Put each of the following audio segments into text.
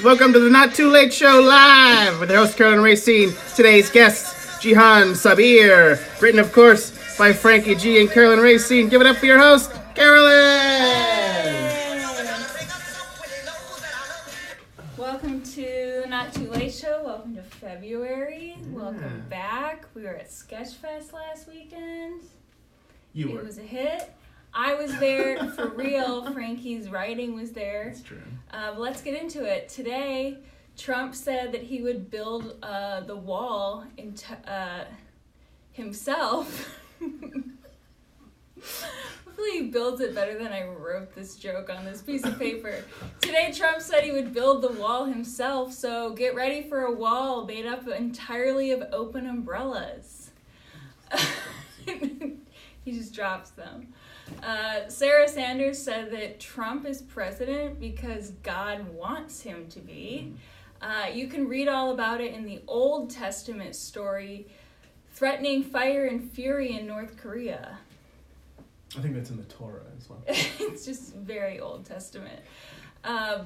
Welcome to the Not Too Late Show live with their host Carolyn and Racine. Today's guests, Jihan Sabir, written of course by Frankie G and Carolyn Racine. Give it up for your host, Carolyn! Welcome to the Not Too Late Show. Welcome to February. Welcome back. We were at Sketchfest last weekend. It was a hit. I was there for real. Frankie's writing was there. That's true. Let's get into it. Today, Trump said that he would build the wall himself. Hopefully he builds it better than I wrote this joke on this piece of paper. Today, Trump said he would build the wall himself, so get ready for a wall made up entirely of open umbrellas. He just drops them. Sarah Sanders said that Trump is president because God wants him to be. You can read all about it in the Old Testament story, threatening fire and fury in North Korea. I think that's in the Torah as well. It's just very Old Testament.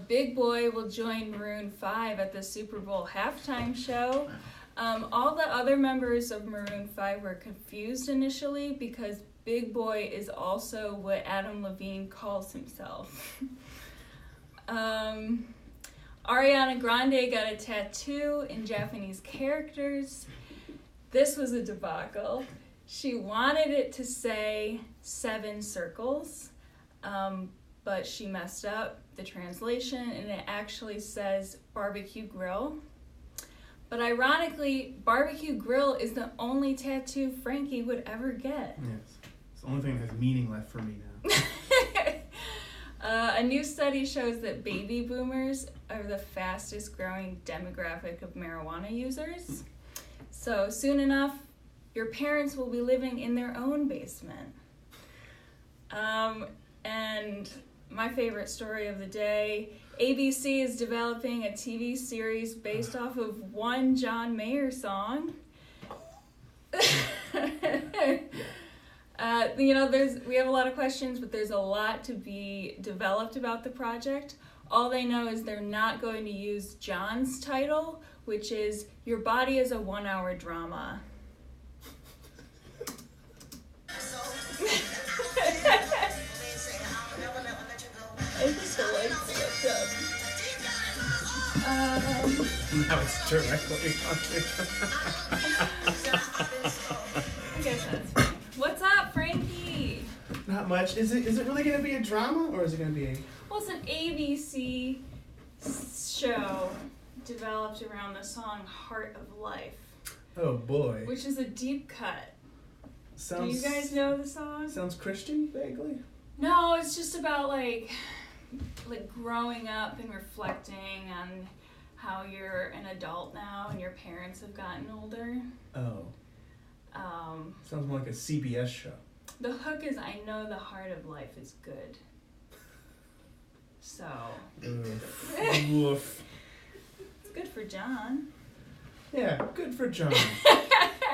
Big Boy will join Maroon 5 at the Super Bowl halftime show. All the other members of Maroon 5 were confused initially because Big Boy is also what Adam Levine calls himself. Ariana Grande got a tattoo in Japanese characters. This was a debacle. She wanted it to say 7 circles, but she messed up the translation and it actually says barbecue grill. But ironically, barbecue grill is the only tattoo Frankie would ever get. Yes. It's the only thing that has meaning left for me now. A new study shows that baby boomers are the fastest growing demographic of marijuana users. So soon enough, your parents will be living in their own basement. And my favorite story of the day, ABC is developing a TV series based off of one John Mayer song. We have a lot of questions, but there's a lot to be developed about the project. All they know is they're not going to use John's title, which is Your Body is a 1-Hour Drama. Now it's directly on I guess that's fine. What's up, Frankie? Not much. Is it really going to be a drama or is it going to be a... Well, it's an ABC show developed around the song Heart of Life. Oh boy. Which is a deep cut. Sounds, do you guys know the song? Sounds Christian, vaguely? No, it's just about like growing up and reflecting on how you're an adult now and your parents have gotten older. Oh. Sounds more like a CBS show. The hook is, I know the heart of life is good. So. Oof. It's good for John. Yeah, good for John.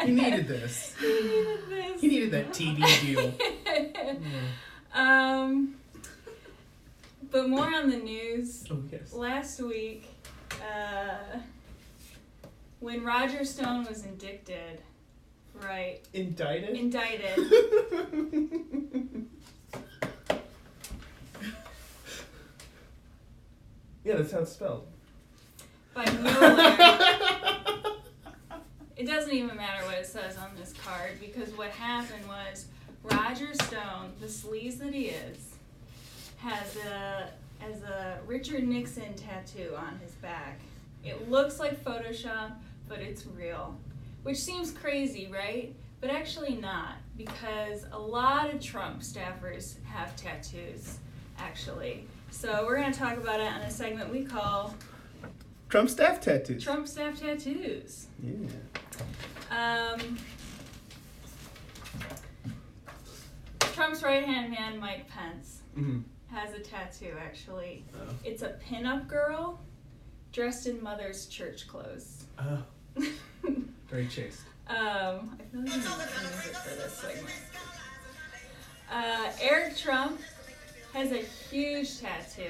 He needed this. He needed that TV deal. Yeah. But more on the news. Oh, yes. Last week, when Roger Stone was indicted. Indicted? Yeah, that's how it's spelled. By Mueller. It doesn't even matter what it says on this card because what happened was Roger Stone, the sleaze that he is, has a Richard Nixon tattoo on his back. It looks like Photoshop, but it's real. Which seems crazy, right? But actually not, because a lot of Trump staffers have tattoos, actually. So we're going to talk about it on a segment we call... Trump staff tattoos. Trump staff tattoos. Yeah. Trump's right-hand man, Mike Pence, Mm-hmm. has a tattoo, actually. Oh. It's a pinup girl dressed in mother's church clothes. Oh. Very chaste. I feel like I need music for this segment. Eric Trump has a huge tattoo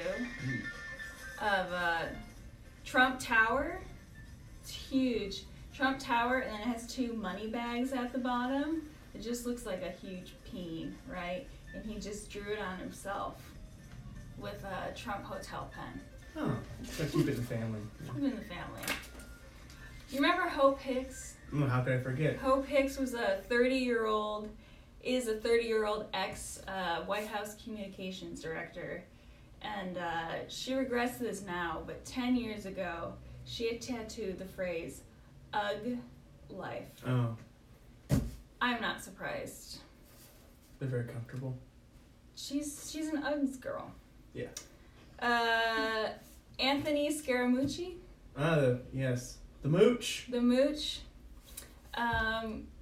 of Trump Tower. It's huge. Trump Tower, and then it has 2 money bags at the bottom. It just looks like a huge peen, right? And he just drew it on himself with a Trump hotel pen. Oh, so keep it in the family. Keep it in the family. You remember Hope Hicks? Oh, how could I forget? Hope Hicks was a 30-year-old ex White House communications director. And she regrets this now, but 10 years ago, she had tattooed the phrase, "Ugh life." Oh. I'm not surprised. They're very comfortable. She's an Uggs girl. Yeah. Anthony Scaramucci. Yes. The Mooch. The Mooch.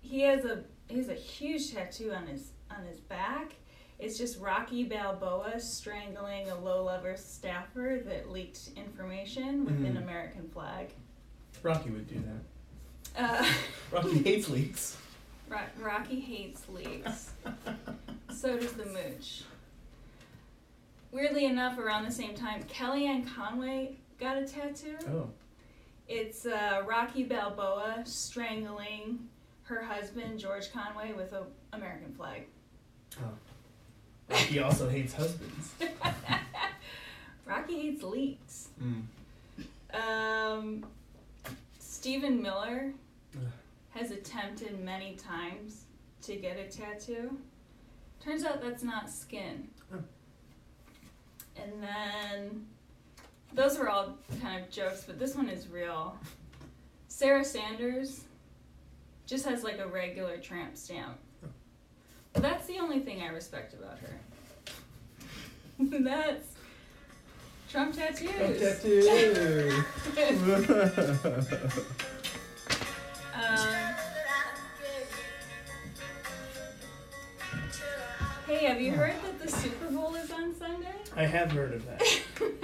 He has a huge tattoo on his back. It's just Rocky Balboa strangling a low-level staffer that leaked information with an American flag. Rocky would do that. Rocky hates leaks. Rocky hates leaks. So does the Mooch. Weirdly enough, around the same time, Kellyanne Conway got a tattoo. Oh. It's Rocky Balboa strangling her husband, George Conway, with an American flag. Oh. Rocky also hates husbands. Rocky hates leaks. Stephen Miller has attempted many times to get a tattoo. Turns out that's not skin. Oh. And then, those were all kind of jokes, but this one is real. Sarah Sanders just has like a regular tramp stamp. But that's the only thing I respect about her. That's Trump tattoos. Trump tattoo. Hey, have you heard that the Super Bowl is on Sunday? I have heard of that.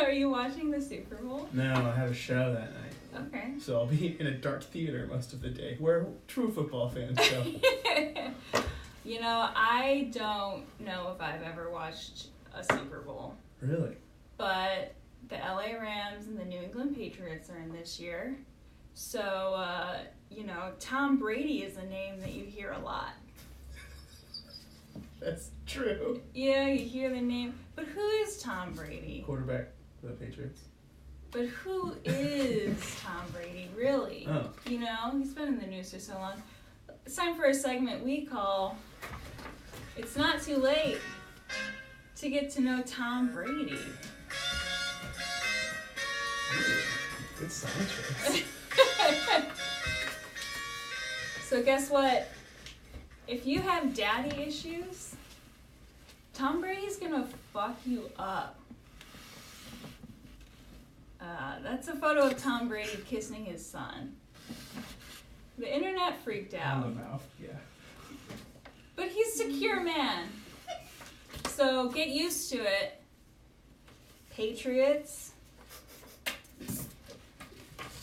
Are you watching the Super Bowl? No, I have a show that night. Okay. So I'll be in a dark theater most of the day, where true football fans go. You know, I don't know if I've ever watched a Super Bowl. Really? But the LA Rams and the New England Patriots are in this year. So, you know, Tom Brady is a name that you hear a lot. That's true. Yeah, you hear the name. But who is Tom Brady? Quarterback for the Patriots. But who is Tom Brady, really? Oh. You know, he's been in the news for so long. It's time for a segment we call It's Not Too Late to Get to Know Tom Brady. Ooh, good sound choice. So guess what? If you have daddy issues, Tom Brady's gonna fuck you up. That's a photo of Tom Brady kissing his son. The internet freaked out. On the mouth, yeah. But he's a secure man. So get used to it. Patriots.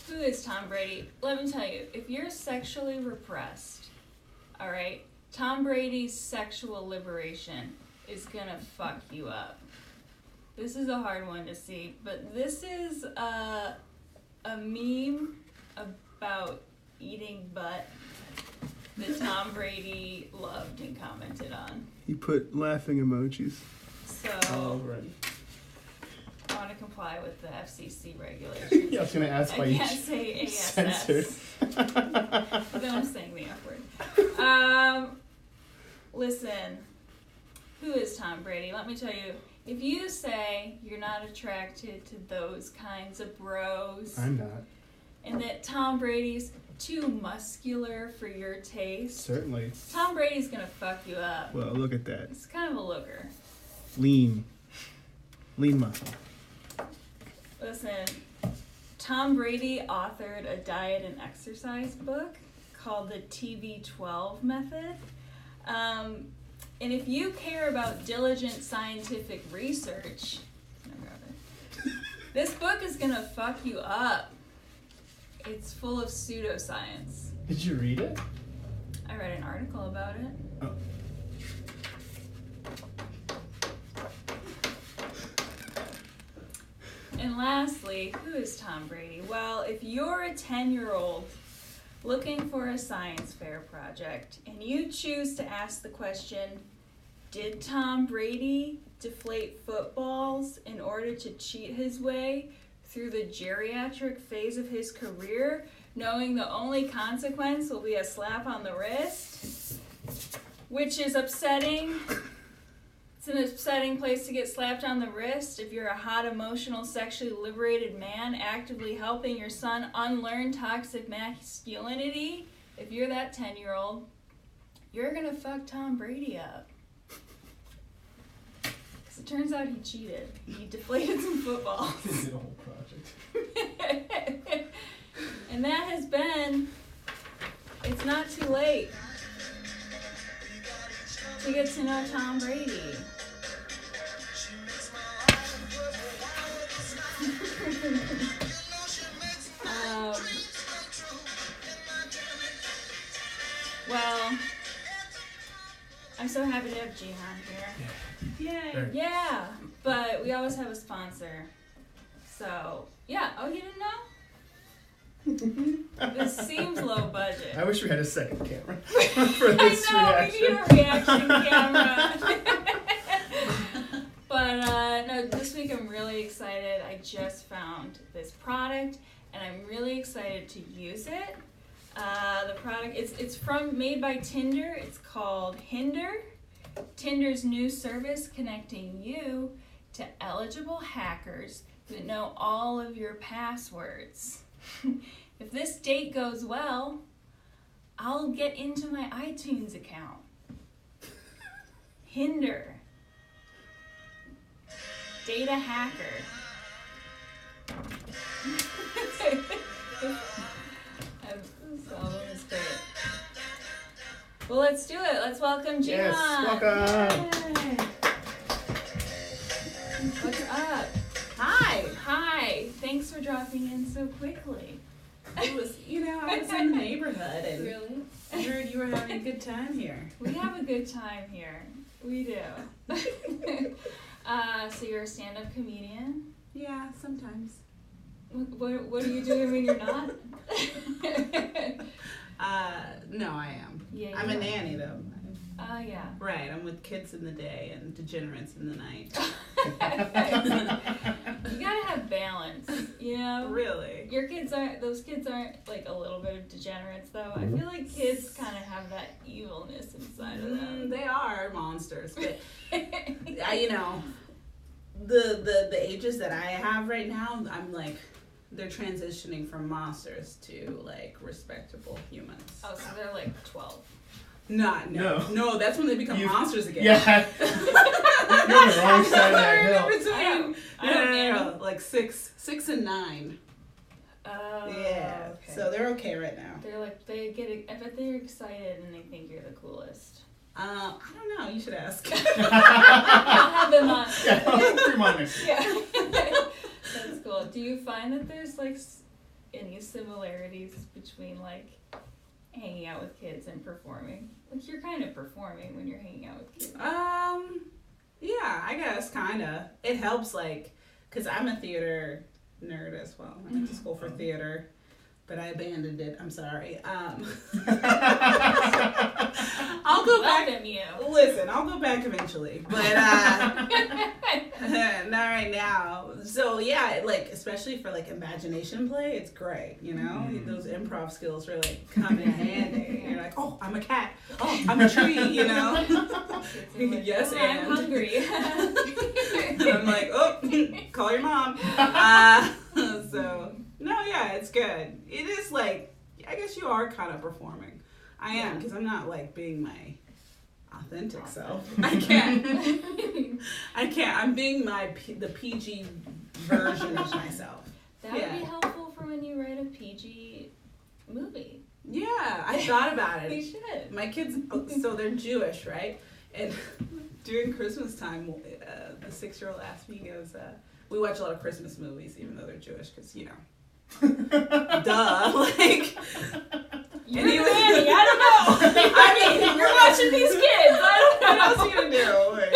Who is Tom Brady? Let me tell you, if you're sexually repressed, all right, Tom Brady's sexual liberation is gonna fuck you up. This is a hard one to see, but this is a meme about eating butt that Tom Brady loved and commented on. He put laughing emojis. So All over it. I want to comply with the FCC regulations. Yeah, I was going to ask why I you can't say ASS. censored. But then I'm saying the F word. Listen, who is Tom Brady? Let me tell you, if you say you're not attracted to those kinds of bros, I'm not. and that Tom Brady's too muscular for your taste, Certainly. Tom Brady's gonna fuck you up. Well, look at that. He's kind of a looker. Lean muscle. Listen, Tom Brady authored a diet and exercise book called the TB12 Method. And if you care about diligent scientific research, this book is gonna fuck you up. It's full of pseudoscience. Did you read it? I read an article about it. Oh. and lastly, who is Tom Brady? Well, if you're a 10-year-old looking for a science fair project and you choose to ask the question, did Tom Brady deflate footballs in order to cheat his way through the geriatric phase of his career, knowing the only consequence will be a slap on the wrist, which is upsetting. It's an upsetting place to get slapped on the wrist if you're a hot, emotional, sexually liberated man actively helping your son unlearn toxic masculinity. If you're that 10-year-old, you're going to fuck Tom Brady up. Because it turns out he cheated. He deflated some footballs. He did a whole project. And that has been It's Not Too Late to get to know Tom Brady. Well, I'm so happy to have Jihan here. Yay. Yeah, but we always have a sponsor. So, yeah. Oh, you didn't know? This seems low budget. I wish we had a second camera for this I know, reaction. we need a reaction camera. But no, this week I'm really excited. I just found this product, and I'm really excited to use it. The product, it's made by Tinder. It's called Hinder. Tinder's new service connecting you to eligible hackers that know all of your passwords. If this date goes well, I'll get into my iTunes account. Hinder. Data hacker. This is great. Well, let's do it. Let's welcome Jihan. Yes, welcome. Yay. What's up? Hi. Thanks for dropping in so quickly. It was, I was in the neighborhood and Really? I heard you were having a good time here. We have a good time here. We do. So you're a stand-up comedian? Yeah, sometimes. What are you doing when you're not? No, I am. Yeah, I'm a you are. nanny though. Yeah. Right, I'm with kids in the day and degenerates in the night. You gotta have balance, Really? Those kids aren't like a little bit of degenerates though. I feel like kids kind of have that evilness inside of them. They are monsters, but the ages that I have right now, I'm like, they're transitioning from monsters to like respectable humans. Oh, so they're like 12. No, that's when they become monsters again. Yeah. You're on the wrong side of that hill. I don't No, like 6 and 9. Oh, Yeah, okay. so they're okay right now. They're like, I bet they're excited and they think you're the coolest. I don't know. You should ask. I'll have them on. Yeah, 3 minutes. Yeah. That's cool. Do you find that there's like any similarities between like hanging out with kids and performing? Like you're kind of performing when you're hanging out with kids. Yeah, I guess kind of. It helps, like, cause I'm a theater nerd as well. I went to school for theater, but I abandoned it. I'm sorry. I'll go back. Welcome you. Listen, I'll go back eventually, but not right now. So yeah, like especially for like imagination play, it's great. Those improv skills really come in handy. You're like, oh, I'm a cat. Oh, I'm a tree. Yes, I'm and hungry. and I'm like, oh, call your mom. So no, yeah, it's good. It is like, I guess you are kind of performing. I am, because I'm not like being my authentic self. I can't. I'm being the PG version of myself. That would be helpful for when you write a PG movie. Yeah, I thought about it. You should. My kids, so they're Jewish, right? And during Christmas time, the 6-year-old asked me, he goes, we watch a lot of Christmas movies, even though they're Jewish, because, duh, like... You're the nanny, I don't know. I mean, you're watching these kids. I don't know. What else are you gonna do? Like,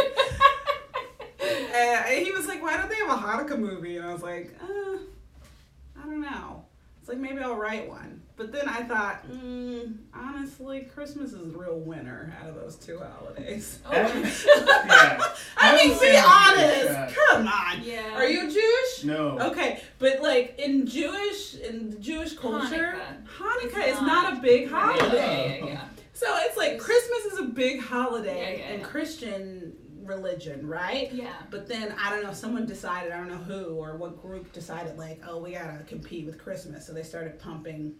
he was like, why don't they have have a Hanukkah movie, and I was like, I don't know. It's like, maybe I'll write one. But then I thought, honestly, Christmas is the real winner out of those two holidays. Oh. Yeah. I mean, be honest. Come on. Yeah. Are you Jewish? No. Okay, but like in the Jewish culture, Hanukkah is not a big holiday. Yeah. So it's like Christmas is a big holiday Yeah. in Christian religion, right? Yeah. But then I don't know, someone decided, I don't know who or what group decided, like, oh, we gotta compete with Christmas, so they started pumping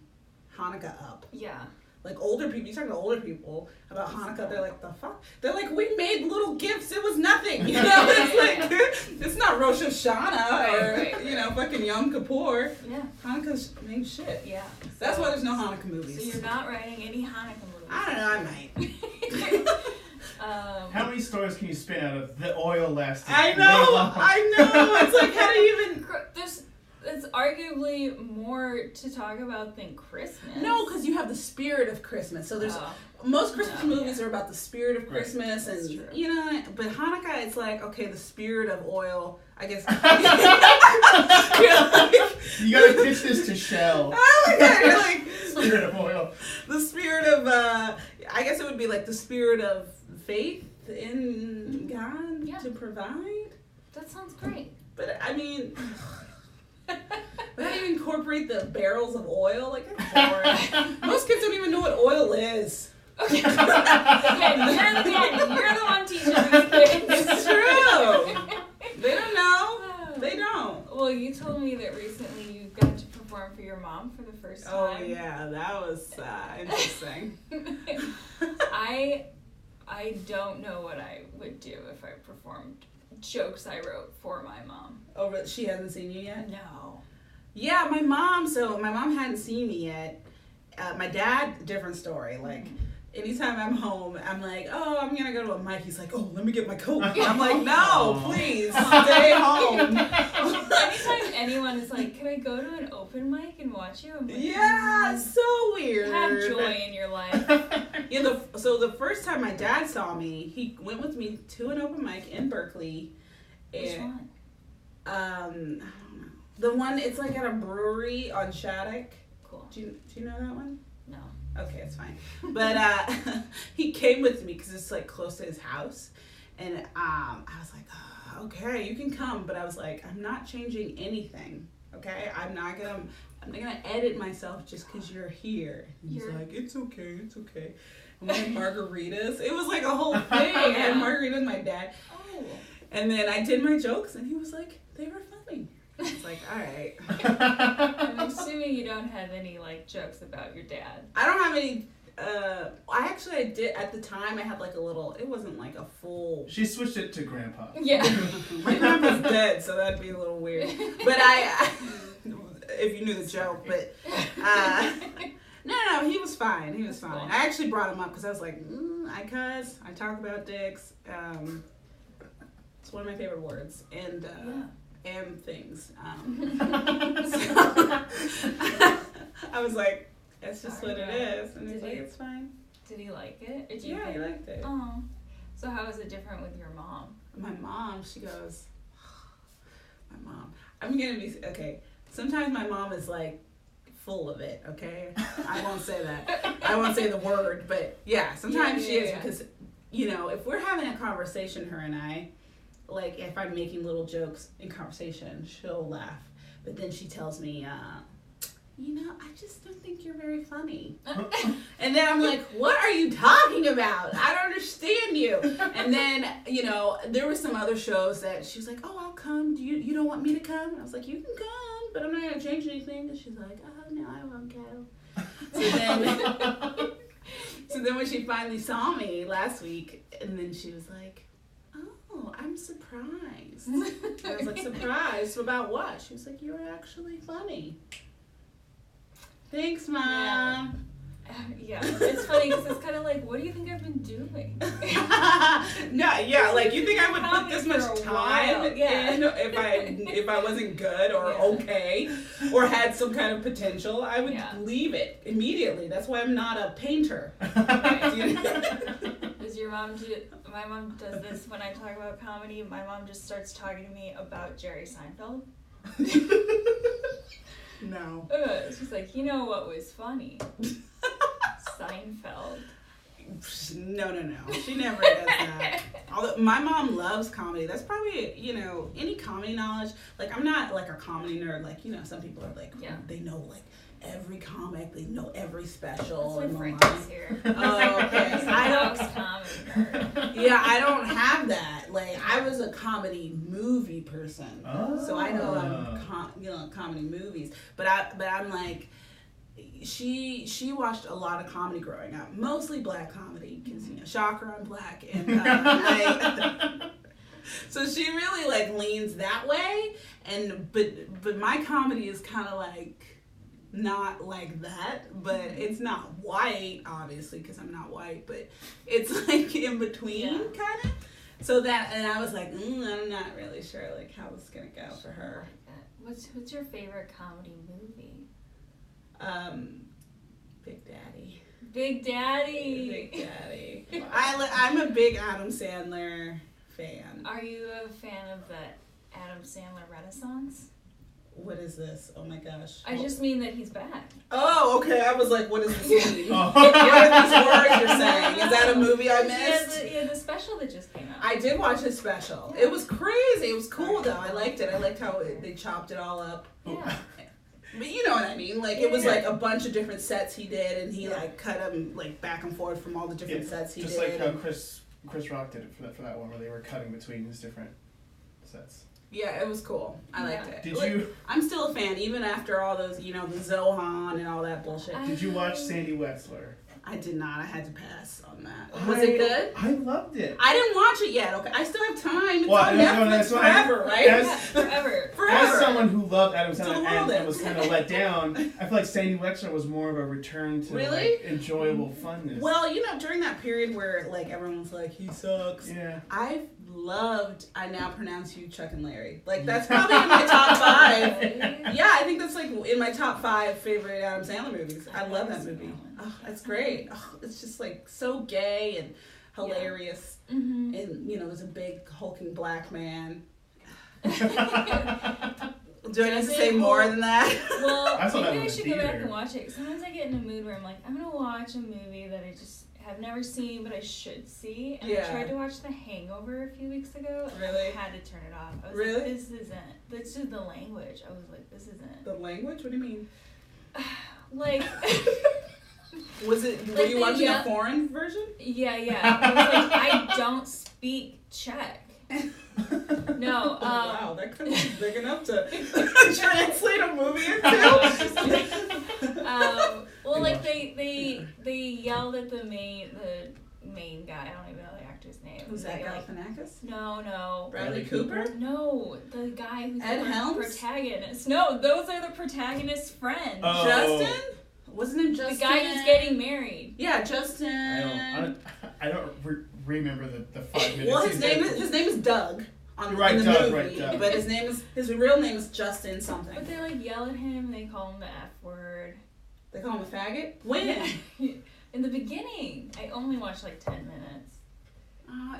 Hanukkah up. Yeah. Like older people, you talk to older people about Hanukkah, they're like, the fuck? They're like, we made little gifts, it was nothing. You know, it's like, it's not Rosh Hashanah or, Right. you know, fucking Yom Kippur. Yeah. Hanukkah's main shit. Yeah. That's why there's no Hanukkah movies. So you're not writing any Hanukkah movies? I don't know, I might. How many stories can you spin out of the oil lasting? I know. It's like, how do you even... It's arguably more to talk about than Christmas. No, because you have the spirit of Christmas. So there's most Christmas movies are about the spirit of Christmas, That's and true. you know. But Hanukkah, it's like, okay, the spirit of oil. I guess. You gotta pitch this to Shell. Oh my God, you're like Spirit of oil. the spirit of. I guess it would be like the spirit of faith in God to provide. That sounds great. But I mean. But how do you incorporate the barrels of oil? Like, that's boring. Most kids don't even know what oil is. Okay. Again, you're the one teaching these kids. It's true. They don't know. They don't. Well, you told me that recently you got to perform for your mom for the first time. Oh yeah, that was interesting. I don't know what I would do if I performed jokes I wrote for my mom. Oh, but she hasn't seen you yet? No. Yeah, my mom hadn't seen me yet. My dad, different story. Like, anytime I'm home, I'm like, oh, I'm gonna go to a mic. He's like, oh, let me get my coat. And I'm like, no, please, stay home. Anytime anyone is like, can I go to an open mic and watch you? I'm like, Yeah, it's so weird. have joy in your life. Yeah, so the first time my dad saw me, he went with me to an open mic in Berkeley. Which one? I don't know. The one, it's like at a brewery on Shattuck. Cool. Do you know that one? No. Okay, it's fine. But he came with me because it's like close to his house. And I was like, oh, okay, you can come. But I was like, I'm not changing anything. Okay? I'm not gonna edit myself just because you're here. And he's like, it's okay. And we had margaritas. It was like a whole thing. I had margaritas with my dad. Oh. And then I did my jokes and he was like, they were funny. It's like, all right. I'm assuming you don't have any like jokes about your dad. I don't have any. I did at the time. I had like a little. It wasn't like a full. She switched it to Grandpa. Yeah. My grandpa's dead, so that'd be a little weird. But if you knew the joke, but no, he was fine. He was fine. Cool. I actually brought him up because I was like, I talk about dicks. It's one of my favorite words, and things. So I was like, that's just what it is, and he's like, it's fine. Did he like it? He liked it. Oh. So how is it different with your mom? My mom, she goes, my mom. I'm gonna be okay. Sometimes my mom is like full of it. Okay, I won't say that. I won't say the word, but yeah, sometimes she is because if we're having a conversation, her and I. Like, if I'm making little jokes in conversation, she'll laugh. But then she tells me, I just don't think you're very funny. And then I'm like, what are you talking about? I don't understand you. And then, there were some other shows that she was like, oh, I'll come. You don't want me to come? And I was like, you can come, but I'm not going to change anything. And she's like, oh, no, I won't go. So then when she finally saw me last week, and then she was like, oh, I'm surprised. I was like, surprised about what? She was like, you're actually funny. Thanks, Mom. Yeah, it's funny because it's kind of like, what do you think I've been doing? Like you think I would put this much time in if I wasn't good or okay or had some kind of potential? I would leave it immediately. That's why I'm not a painter. Is your mom do? My mom does this when I talk about comedy. My mom just starts talking to me about Jerry Seinfeld. No. She's like, you know what was funny? Seinfeld. No. She never does that. Although my mom loves comedy. That's probably, any comedy knowledge. Like, I'm not like a comedy nerd. Like, some people are like, they know like every comic, they know every special. That's why Frankie's here. Oh, okay. I don't comedy nerd. Yeah, I don't have that. Like, I was a comedy movie person, so I know comedy movies. But I'm like, she watched a lot of comedy growing up, mostly black comedy, because shocker, I'm black, and so she really like leans that way. And but my comedy is kind of like not like that, but it's not white, obviously, because I'm not white, but it's like in between, kind of. So that, and I was like, I'm not really sure like how it's gonna go for her. What's your favorite comedy movie? Big Daddy. Big Daddy. Big Daddy. I'm a big Adam Sandler fan. Are you a fan of the Adam Sandler Renaissance? What is this? Oh my gosh. I just mean that he's back. Oh, okay. I was like, what does this mean? What are these words you're saying? Is that a movie I missed? Yeah, the special that just came out. I did watch his special. It was crazy. It was cool, though. I liked it. I liked how they chopped it all up. Yeah. But you know what I mean? Like, it was like a bunch of different sets he did, and he like cut them like back and forth from all the different sets he did. Just like how Chris Rock did it for that one, where they were cutting between his different sets. Yeah, it was cool. I liked it. Did you? I'm still a fan, even after all those, the Zohan and all that bullshit. Did you watch Sandy Wexler? I did not. I had to pass on that. Was it good? I loved it. I didn't watch it yet. Okay, I still have time. It's on Netflix forever, right? Forever. As someone who loved Adam Sandler and was kind of let down, I feel like Sandy Wexler was more of a return to like, enjoyable funness. Well, during that period where like everyone's like, he sucks. Yeah. I now pronounce you Chuck and Larry. Like, that's probably in my top 5. Yeah, I think that's like in my top 5 favorite Adam Sandler movies. I love that movie. Oh, that's great. Oh, it's just like so gay and hilarious. Yeah. Mm-hmm. And, there's a big hulking black man. Do I need to say more than that? Well, maybe I should go back and watch it. Sometimes I get in a mood where I'm like, I'm going to watch a movie that I just have never seen, but I should see. And I tried to watch The Hangover a few weeks ago. And really? I had to turn it off. I was really? like, this isn't. This is the language. I was like, this isn't. The language? What do you mean? Like... Were you watching a foreign version? Yeah. I was like, I don't speak Czech. No. Wow, that could be big enough to translate a movie into. Well, like they yelled at the main guy. I don't even know the actor's name. Who's that? Galifianakis? No. Bradley Cooper? No, the guy who's Ed Helms? Protagonist. No, those are the protagonist's friends. Oh. Justin? Wasn't it Justin? The guy who's getting married. Yeah, Justin. I don't remember the 5 minutes. Well, his name is Doug. In the Doug, movie, right, Doug. But his real name is Justin something. But they like yell at him and they call him the F word. They call him a faggot? When? In the beginning. I only watched like 10 minutes.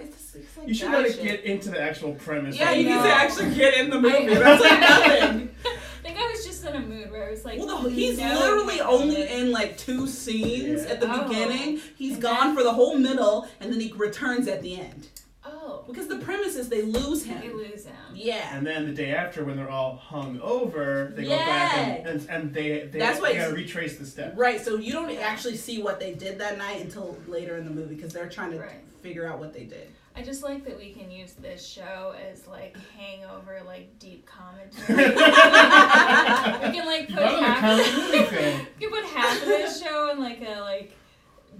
It's like you should let it get into the actual premise. Yeah, you need to actually get in the movie. That's like nothing. I think I was just in a mood where I was like, well, he's literally only in like 2 scenes at the beginning. He's gone for the whole middle, and then he returns at the end. Oh. Because the premise is they lose him. Yeah. And then the day after, when they're all hung over, they go back and they gotta retrace the steps. Right, so you don't actually see what they did that night until later in the movie, because they're trying to figure out what they did. I just like that we can use this show as like hangover, like deep commentary. We can like put half of this show in like a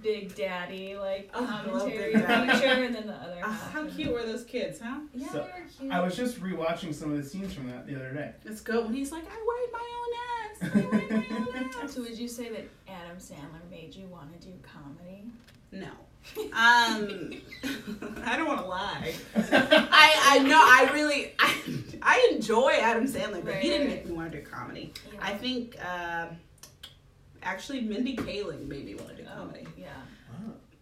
Big Daddy commentary feature, and then the other half. How cute were those kids, huh? Yeah, they were cute. I was just rewatching some of the scenes from that the other day. It's good when he's like, I wipe my own ass. So would you say that Adam Sandler made you want to do comedy? No. I don't want to lie. I know. I enjoy Adam Sandler, but he didn't make me want to do comedy. Yeah. I think actually Mindy Kaling made me want to do comedy. Yeah.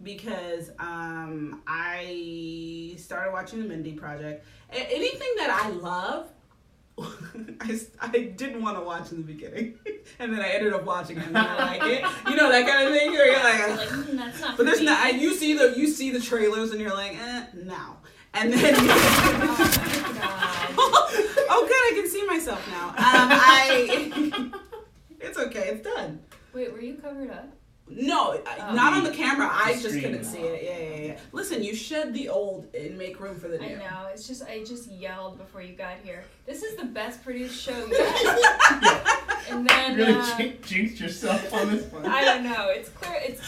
because I started watching the Mindy Project. Anything that I love, I didn't want to watch in the beginning, and then I ended up watching it and I like it. You know, that kind of thing. Where you're like, that's not. But there's not. And you see the trailers and you're like, no. And then. Oh, good. I can see myself now. It's okay. It's done. Wait, were you covered up? No, not on the camera. I just couldn't see it. Yeah. Listen, you shed the old and make room for the new. I know. It's just I just yelled before you got here. This is the best produced show yet. And then you really jinxed yourself on this one. I don't know. It's clear. It's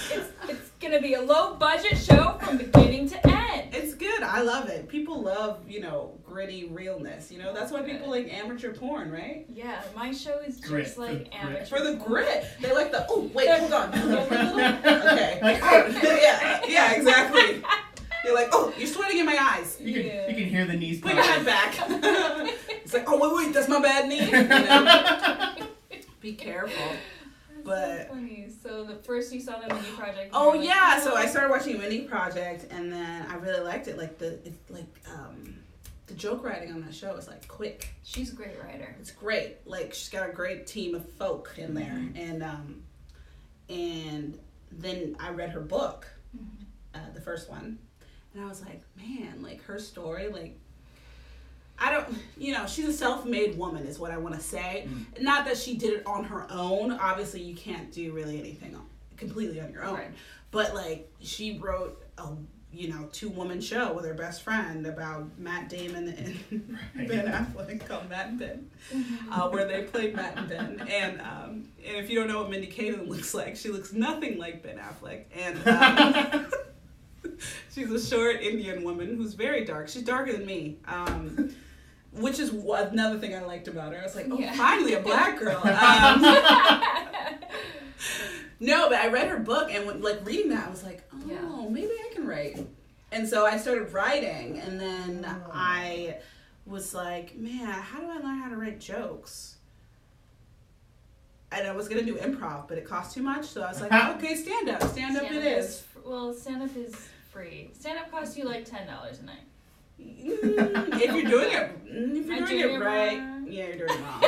gonna be a low budget show from beginning to end. It's good. I love it. People love gritty realness. That's why people like amateur porn, right? Yeah, my show is Grit, just like amateur for the porn. Grit. They like the wait, hold on. Okay. Yeah, exactly. You're like, you're sweating in my eyes. You can hear the knees. Put your head back. It's like, wait, that's my bad knee. Be careful. But so funny. So the first you saw the Mindy Project. Oh yeah, so I started watching Mindy Project, and then I really liked it. Like the joke writing on that show is like quick. She's a great writer. It's great. Like she's got a great team of folk in there, and then I read her book, the first one, and I was like, man, like her story, like. I don't, she's a self-made woman is what I want to say. Not that she did it on her own. Obviously, you can't do really anything completely on your own. Right. But, like, she wrote a, 2-woman show with her best friend about Matt Damon and Ben Affleck called Matt and Ben, where they played Matt and Ben. And if you don't know what Mindy Kaling looks like, she looks nothing like Ben Affleck. And she's a short Indian woman who's very dark. She's darker than me. Which is another thing I liked about her. I was like, finally a black girl. No, but I read her book, and when, reading that, I was like, maybe I can write. And so I started writing, and then I was like, man, how do I learn how to write jokes? And I was going to do improv, but it cost too much, so I was like, okay, stand-up. Stand-up it is. Well, stand-up is free. Stand-up costs you like $10 a night. If you're doing it right, yeah, you're doing it wrong.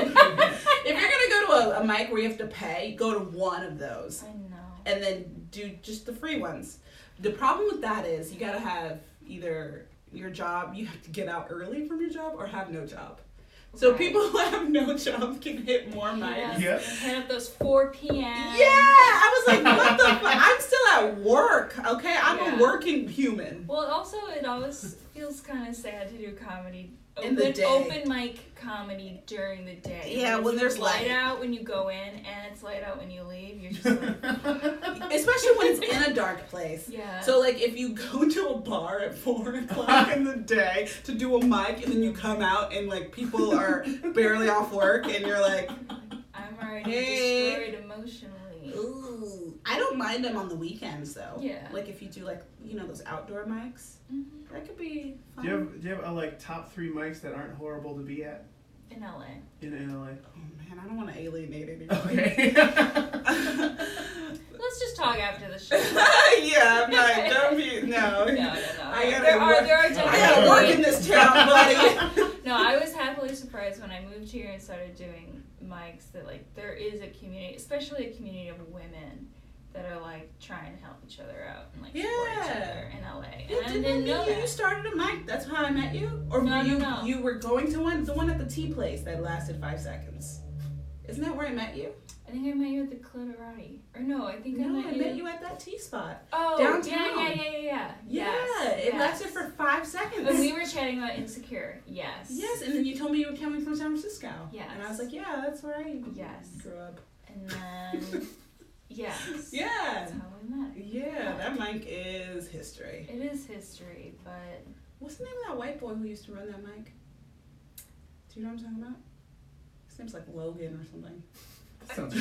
If you're gonna go to a mic where you have to pay, go to one of those. I know. And then do just the free ones. The problem with that is you gotta have either your job, you have to get out early from your job, or have no job. So people who have no job can hit more mics. Yeah. Hit up those 4 p.m. Yeah, I was like, what the fuck? I'm still at work, okay? I'm a working human. Well, also, it always feels kind of sad to do comedy. In the day. Open mic comedy during the day. Yeah, when there's light out when you go in, and it's light out when you leave. You're just like... Especially when it's in a dark place. Yeah. So, like, if you go to a bar at 4 o'clock in the day to do a mic, and then you come out and, like, people are barely off work, and you're like... I'm already destroyed emotionally. Ooh. I don't mind them on the weekends, though. Yeah. Like, if you do, like, those outdoor mics. That could be fun. Do you have top 3 mics that aren't horrible to be at? In LA. In LA. Oh man, I don't want to alienate anyone. Okay. Let's just talk after the show. Yeah, I'm not. Don't be. No. No. There are I gotta work in this town, buddy. No, I was happily surprised when I moved here and started doing mics that there is a community, especially a community of women that are trying to help each other out and support each other in LA. And I didn't know that. You started a mic. That's how I met you? Or no. You were going to one? The one at the tea place that lasted 5 seconds. Isn't that where I met you? I think I met you at the Clitorati. Or no, I think I met you at that tea spot. Oh, downtown. Yeah. It lasted for 5 seconds. When we were chatting about Insecure, yes. Yes, and then you told me you were coming from San Francisco. Yes. And I was like, yeah, that's where I grew up. And then... Yes. Yeah. That's how we met. Yeah, that mic is history. It is history, but... What's the name of that white boy who used to run that mic? Do you know what I'm talking about? His name's like Logan or something. Sounds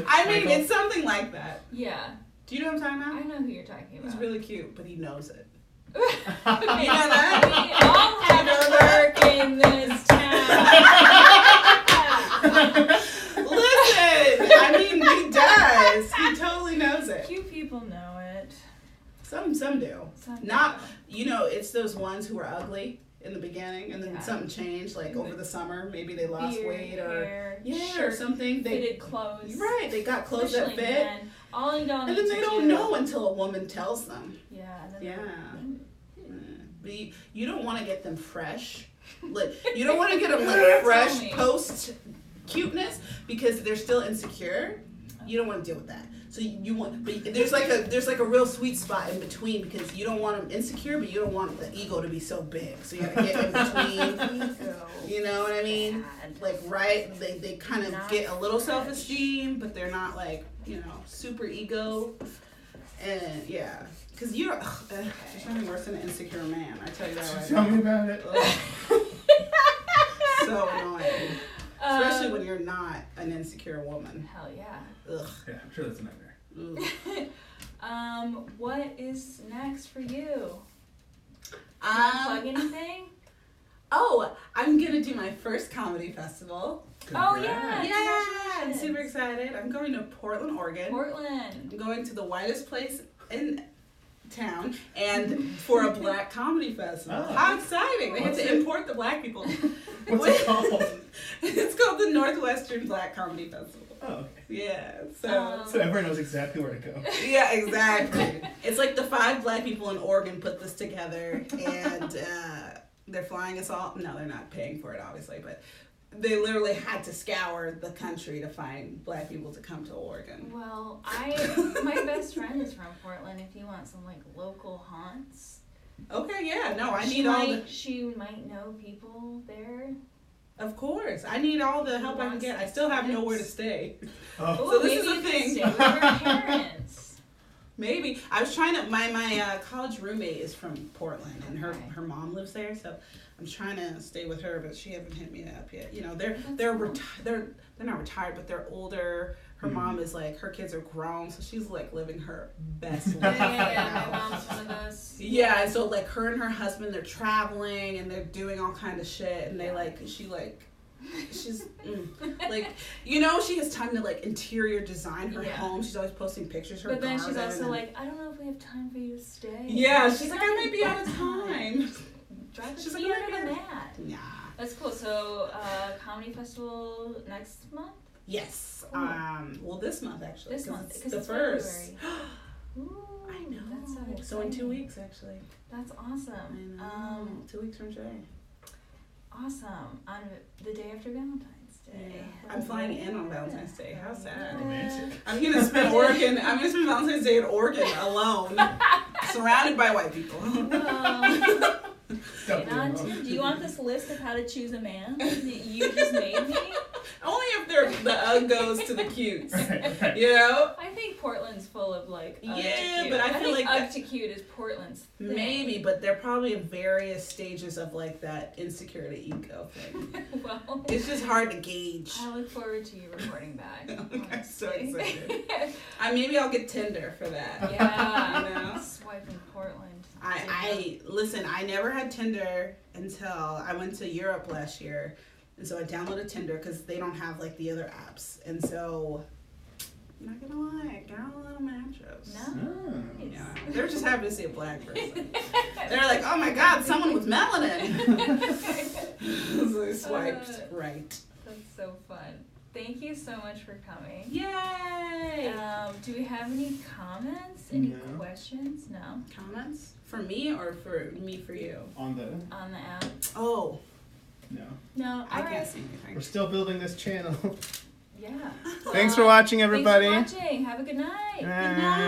I mean, it's something like that. Yeah. Do you know what I'm talking about? I know who you're talking about. He's really cute, but he knows it. You know that? We all have to work in this town. Listen, I mean, he does. He totally knows it. Few people know it. Some do. Not, it's those ones who are ugly in the beginning, and then something changed, like over the summer. Maybe they lost weight or or something. They fitted clothes. Right, they got clothes that fit. Men. All you don't and then they don't know until a woman tells them. But you don't want to get them fresh. Like, you don't want to get them like fresh post cuteness because they're still insecure. You don't want to deal with that. So you want, but there's like a real sweet spot in between because you don't want them insecure, but you don't want the ego to be so big. So you have to get in between. You know what I mean? Like, right? They kind of get a little self-esteem, but they're not like, super ego. And yeah, because there's nothing worse than an insecure man. I tell you that right now. Tell me about it. So annoying. Especially when you're not an insecure woman. Hell yeah. Ugh. Yeah, I'm sure that's a nightmare. What is next for you? Plug anything? Oh, I'm gonna do my first comedy festival. Congrats. Oh yeah! I'm super excited. I'm going to Portland, Oregon. I'm going to the whitest place in town and for a black comedy festival. Oh. How exciting! They had to import the black people. What's it called? It's called the Northwestern Black Comedy Festival. Oh, okay. Yeah. So everyone knows exactly where to go. Yeah, exactly. It's like the 5 black people in Oregon put this together, and they're flying us all. No, they're not paying for it, obviously, but they literally had to scour the country to find black people to come to Oregon. Well, my best friend is from Portland. If you want some like local haunts. Okay, yeah. No, She might know people there. Of course. I need all the help I can get. I still have nowhere to stay. Oh. So this is a thing. Stay with your parents. Maybe. I was trying to, my college roommate is from Portland, and her mom lives there, so I'm trying to stay with her, but she hasn't hit me up yet. They're not retired, but they're older. Her mom is like, her kids are grown, so she's like living her best life. Yeah, my mom's one of those. Yeah, and so like her and her husband, they're traveling and they're doing all kind of shit, and she's like, she has time to like interior design her home. She's always posting pictures of her garden. But then she's also like, I don't know if we have time for you to stay. Yeah, she's like, I might be out of time. She's like, you're gonna mad. Yeah. That's cool. So, comedy festival next month? Yes. Well, this month actually. This month, because it's the first. Ooh, I know. That's so exciting. So in 2 weeks, actually. That's awesome. I know. 2 weeks from today. Awesome. On the day after Valentine's Day. Yeah. I'm flying in on Valentine's Day. How sad. Romantic. I'm gonna spend Valentine's Day in Oregon alone, surrounded by white people. Do you want this list of how to choose a man that you just made me? Only if the goes to the cutes. Right. I think Portland's full of like yeah, but I feel think like to cute is Portland's thing. Maybe, but they're probably in various stages of like that insecurity ego thing. Well, it's just hard to gauge. I look forward to you reporting back. I'm so excited. Maybe I'll get Tinder for that. Yeah, swiping Portland. Listen, I never had Tinder until I went to Europe last year. And so I downloaded Tinder because they don't have like the other apps. And so, I'm not gonna lie, I got a little matchups. No. Yeah. They're just happy to see a black person. They're like, oh my God, someone with melanin. So they swiped right. That's so fun. Thank you so much for coming. Yay! Do we have any comments? Any questions? No. Comments? For me or for you? On the app. Oh. No. I can't see anything. We're still building this channel. Yeah. Thanks for watching, everybody. Thanks for watching. Have a good night. Good night.